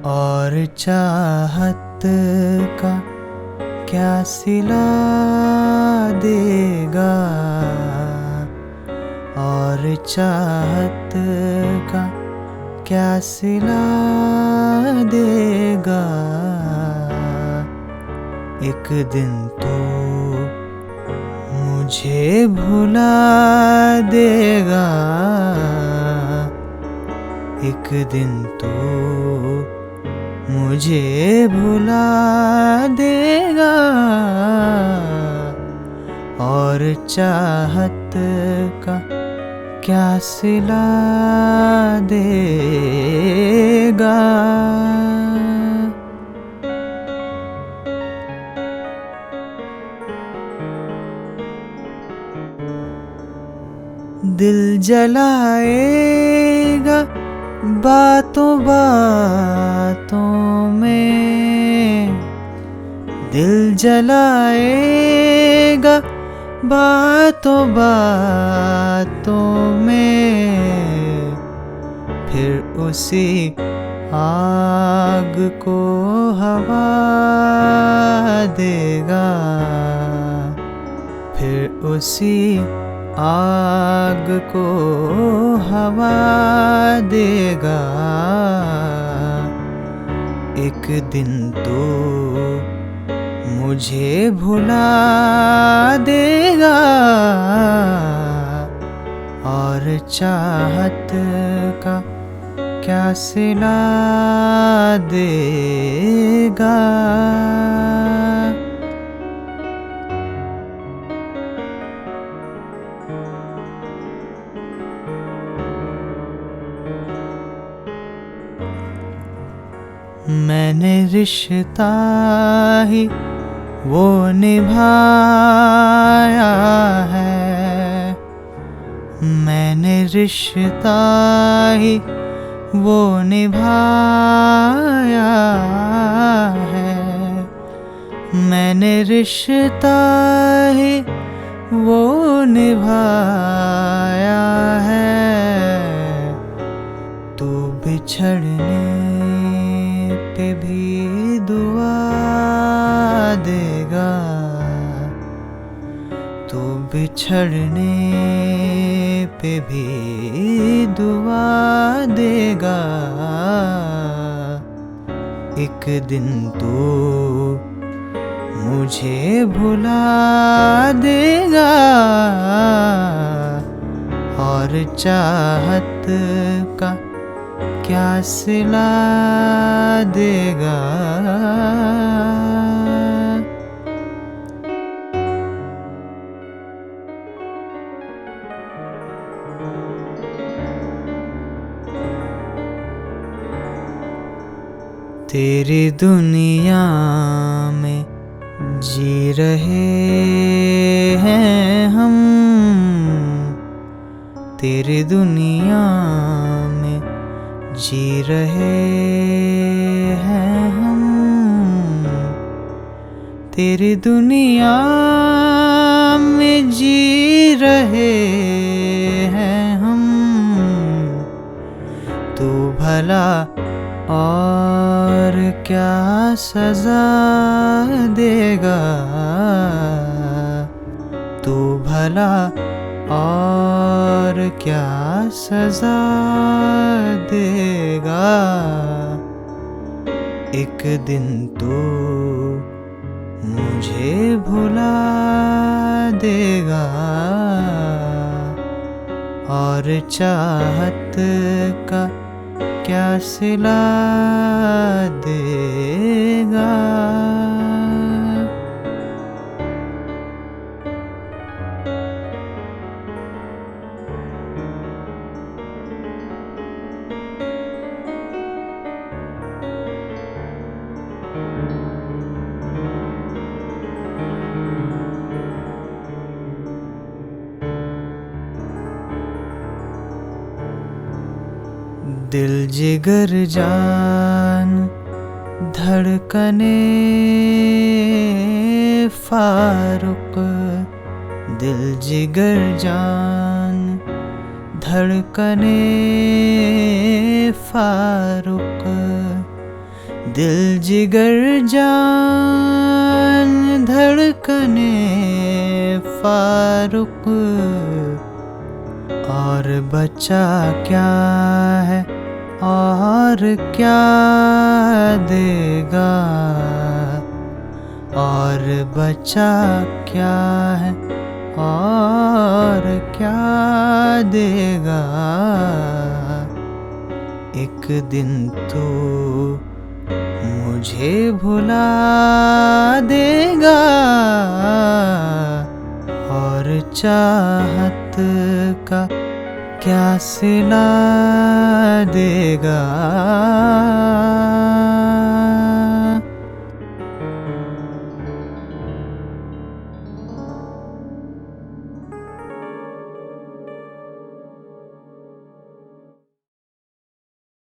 और चाहत का क्या सिला देगा, और चाहत का क्या सिला देगा। एक दिन तो मुझे भुला देगा, एक दिन तो मुझे भुला देगा। और चाहत का क्या सिला देगा। दिल जलाएगा बातों बातों में, दिल जलाएगा बातों बातों में। फिर उसी आग को हवा देगा, फिर उसी आग को हवा देगा। एक दिन तो मुझे भुला देगा, और चाहत का क्या सिला देगा। मैंने रिश्ता ही वो निभाया है, मैंने रिश्ता ही वो निभाया है, मैंने रिश्ता ही वो निभाया है। तू बिछड़ने पे भी दुआ देगा, तू बिछड़ने पे भी दुआ देगा। एक दिन तो मुझे भुला देगा, और चाहत का क्या सिला देगा। तेरी दुनिया में जी रहे हैं हम, तेरी दुनिया में जी रहे हैं हम, तेरी दुनिया में जी रहे हैं हम। तू भला और क्या सजा देगा, तू भला और क्या सजा देगा। एक दिन तो मुझे भुला देगा, और चाहत का क्या सिला देगा। दिल जिगर जान धड़कने फारुक, दिल जिगर जान धड़कने फारुक, दिल जिगर जान धड़कने फारुक, और बचा क्या है और क्या देगा, और बचा क्या है और क्या देगा। एक दिन तो मुझे भुला देगा, और चाहत का क्या सिला देगा।